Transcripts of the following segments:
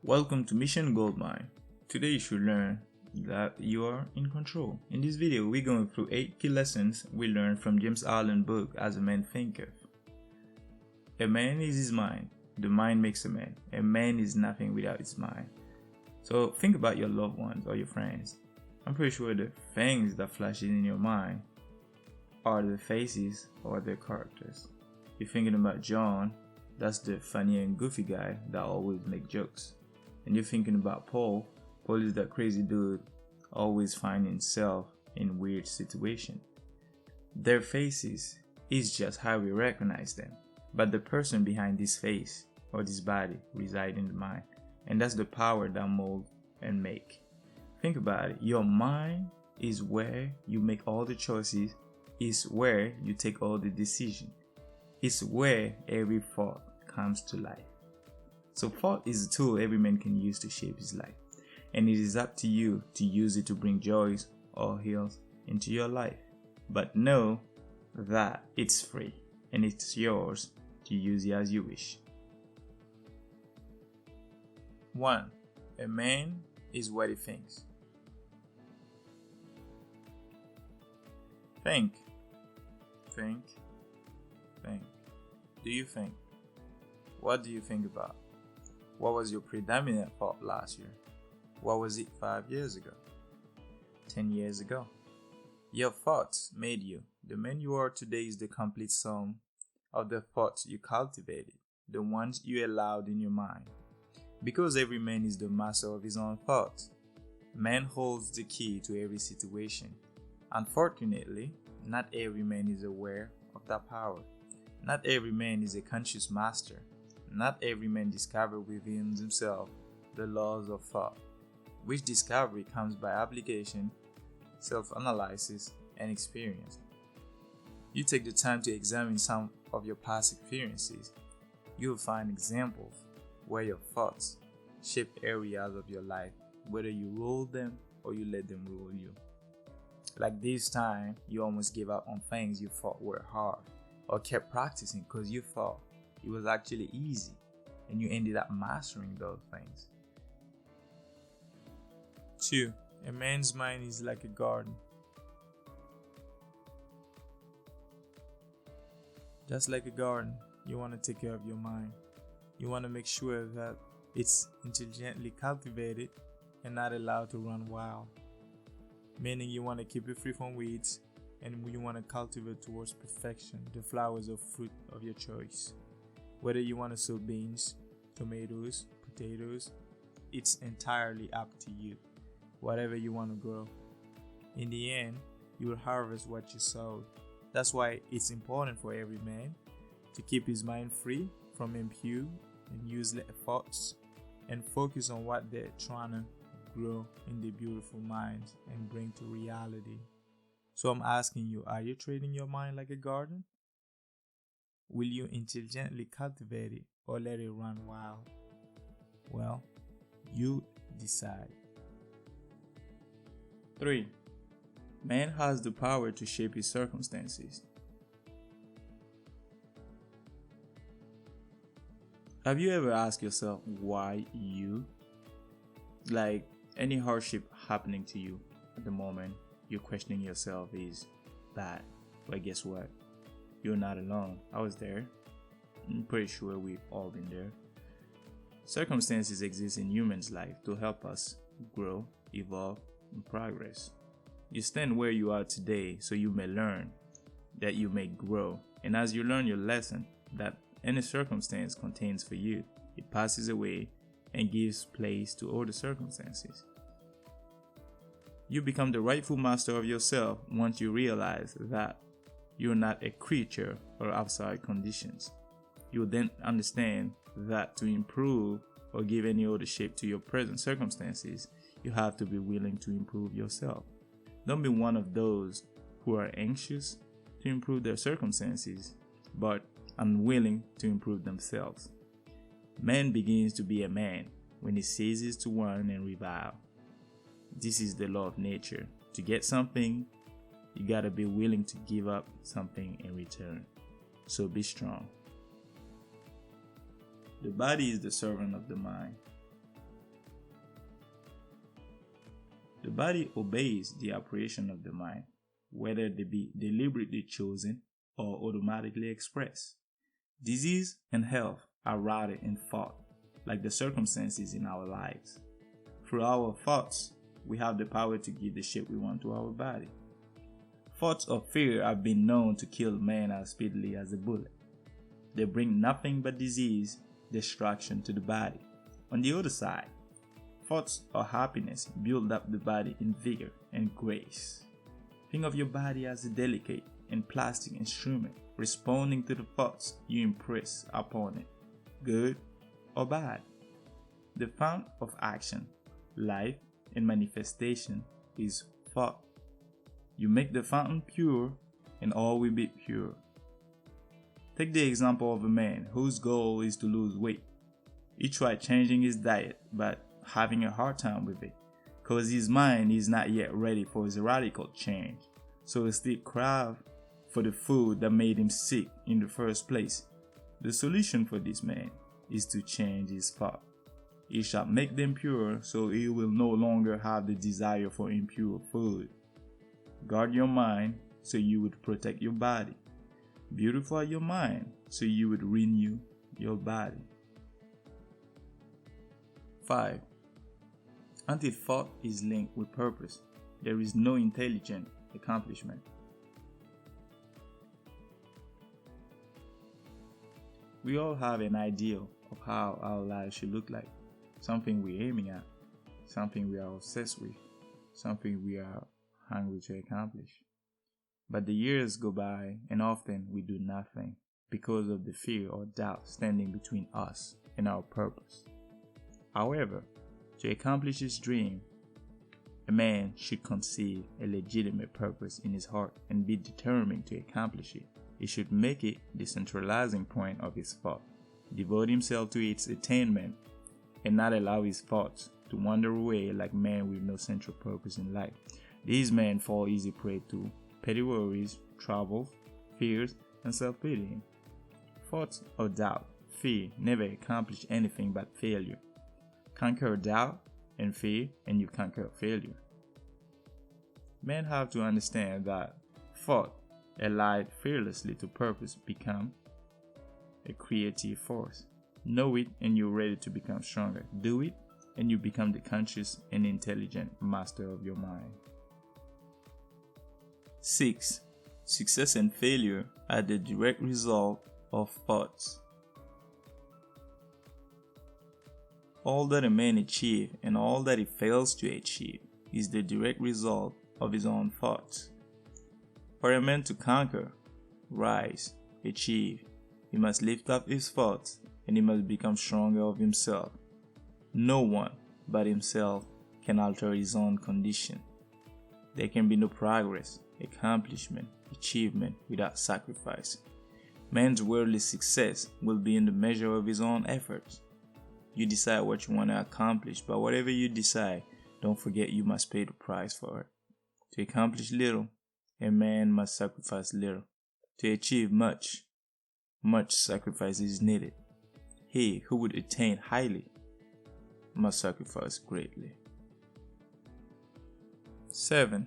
Welcome to Mission Goldmine. Today you should learn that you are in control. In this video, we're going through 8 key lessons we learned from James Allen's book, As A Man Thinketh. A man is his mind. The mind makes a man. A man is nothing without his mind. So think about your loved ones or your friends. I'm pretty sure the things that flash in your mind are the faces or their characters. You're thinking about John, that's the funny and goofy guy that always make jokes. And you're thinking about Paul is that crazy dude always finding himself in weird situations. Their faces is just how we recognize them, but the person behind this face or this body resides in the mind, and that's the power that mold and make. Think about it. Your mind is where you make all the choices, is where you take all the decisions. It's where every thought comes to life. So thought is a tool every man can use to shape his life, and it is up to you to use it to bring joys or ills into your life. But know that it's free and it's yours to use it as you wish. 1. A man is what he thinks. Think. Do you think? What do you think about? What was your predominant thought last year? What was it 5 years ago? 10 years ago? Your thoughts made you. The man you are today is the complete sum of the thoughts you cultivated, the ones you allowed in your mind. Because every man is the master of his own thoughts, man holds the key to every situation. Unfortunately, not every man is aware of that power. Not every man is a conscious master. Not every man discovers within himself the laws of thought, which discovery comes by application, self-analysis, and experience. You take the time to examine some of your past experiences, you will find examples where your thoughts shape areas of your life, whether you rule them or you let them rule you. Like this time, you almost gave up on things you thought were hard, or kept practicing because you thought it was actually easy, and you ended up mastering those things. 2. A man's mind is like a garden. Just like a garden, you want to take care of your mind. You want to make sure that it's intelligently cultivated and not allowed to run wild. Meaning you want to keep it free from weeds, and you want to cultivate towards perfection the flowers or fruit of your choice. Whether you want to sow beans, tomatoes, potatoes, it's entirely up to you. Whatever you want to grow. In the end, you will harvest what you sowed. That's why it's important for every man to keep his mind free from impure and useless thoughts and focus on what they're trying to grow in their beautiful minds and bring to reality. So I'm asking you, are you treating your mind like a garden? Will you intelligently cultivate it or let it run wild? Well, you decide. 3. Man has the power to shape his circumstances. Have you ever asked yourself why you? Like any hardship happening to you at the moment, you're questioning yourself is bad. But guess what? You're not alone. I was there. I'm pretty sure we've all been there. Circumstances exist in humans' life to help us grow, evolve, and progress. You stand where you are today so you may learn, that you may grow. And as you learn your lesson that any circumstance contains for you, it passes away and gives place to other circumstances. You become the rightful master of yourself once you realize that you're not a creature of outside conditions. You will then understand that to improve or give any other shape to your present circumstances, you have to be willing to improve yourself. Don't be one of those who are anxious to improve their circumstances, but unwilling to improve themselves. Man begins to be a man when he ceases to whine and revile. This is the law of nature. To get something, you gotta be willing to give up something in return. So be strong. The body is the servant of the mind. body obeys the operation of the mind, whether they be deliberately chosen or automatically expressed. Disease and health are rooted in thought, like the circumstances in our lives. Through our thoughts, we have the power to give the shape we want to our body. Thoughts of fear have been known to kill man as speedily as a bullet. They bring nothing but disease, destruction to the body. On the other side, thoughts of happiness build up the body in vigor and grace. Think of your body as a delicate and plastic instrument responding to the thoughts you impress upon it, good or bad. The fount of action, life, and manifestation is thought. You make the fountain pure, and all will be pure. Take the example of a man whose goal is to lose weight. He tried changing his diet, but having a hard time with it, because his mind is not yet ready for his radical change. So he still craved for the food that made him sick in the first place. The solution for this man is to change his thought. He shall make them pure, so he will no longer have the desire for impure food. Guard your mind, so you would protect your body. Beautify your mind, so you would renew your body. 5. Antithought is linked with purpose. There is no intelligent accomplishment. We all have an ideal of how our lives should look like. Something we're aiming at, something we are obsessed with, something we are hungry to accomplish. But the years go by and often we do nothing because of the fear or doubt standing between us and our purpose. However, to accomplish his dream, a man should conceive a legitimate purpose in his heart and be determined to accomplish it. He should make it the centralizing point of his thought, devote himself to its attainment, and not allow his thoughts to wander away like men with no central purpose in life. These men fall easy prey to petty worries, troubles, fears, and self-pitying. Thoughts of doubt, fear never accomplish anything but failure. Conquer doubt and fear, and you conquer failure. Men have to understand that thought, allied fearlessly to purpose, become a creative force. Know it and you're ready to become stronger. Do it and you become the conscious and intelligent master of your mind. 6. Success and failure are the direct result of thoughts. All that a man achieves and all that he fails to achieve is the direct result of his own thoughts. For a man to conquer, rise, achieve, he must lift up his thoughts and he must become stronger of himself. No one but himself can alter his own condition. There can be no progress, accomplishment, achievement without sacrifice. Man's worldly success will be in the measure of his own efforts. You decide what you want to accomplish, but whatever you decide, don't forget you must pay the price for it. To accomplish little, a man must sacrifice little. To achieve much, much sacrifice is needed. He who would attain highly must sacrifice greatly. 7.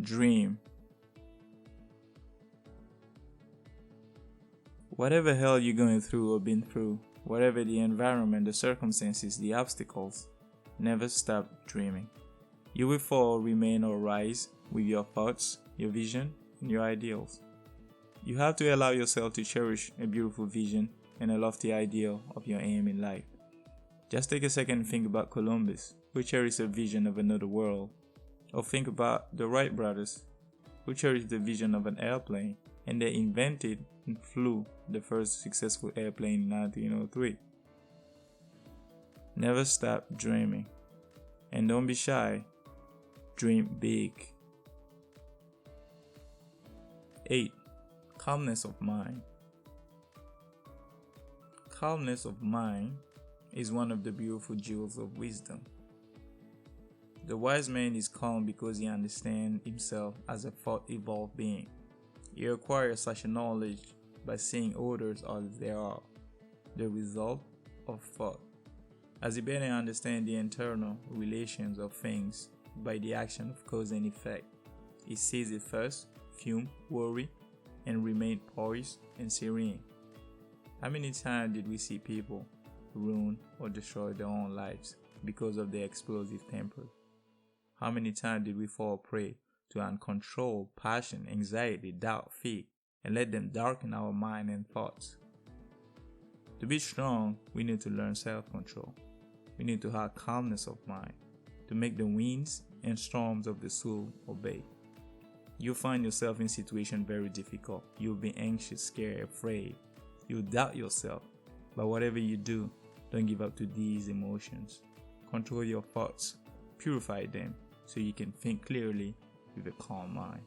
Dream. Whatever hell you're going through or been through, whatever the environment, the circumstances, the obstacles, never stop dreaming. You will fall, remain, or rise with your thoughts, your vision, and your ideals. You have to allow yourself to cherish a beautiful vision and a lofty ideal of your aim in life. Just take a second and think about Columbus, who cherished a vision of another world. Or think about the Wright brothers, who cherished the vision of an airplane, and they invented and flew the first successful airplane in 1903. Never stop dreaming. And don't be shy. Dream big. 8. Calmness of mind. Calmness of mind is one of the beautiful jewels of wisdom. The wise man is calm because he understands himself as a thought-evolved being. He acquires such a knowledge by seeing others as they are, the result of thought. As he better understands the internal relations of things, by the action of cause and effect. It sees it first, fume, worry, and remain poised and serene. How many times did we see people ruin or destroy their own lives because of their explosive temper? How many times did we fall prey to uncontrolled passion, anxiety, doubt, fear, and let them darken our mind and thoughts? To be strong, we need to learn self-control. We need to have calmness of mind to make the winds and storms of the soul obey. You'll find yourself in situations very difficult. You'll be anxious, scared, afraid. You'll doubt yourself. But whatever you do, don't give up to these emotions. Control your thoughts. Purify them so you can think clearly with a calm mind.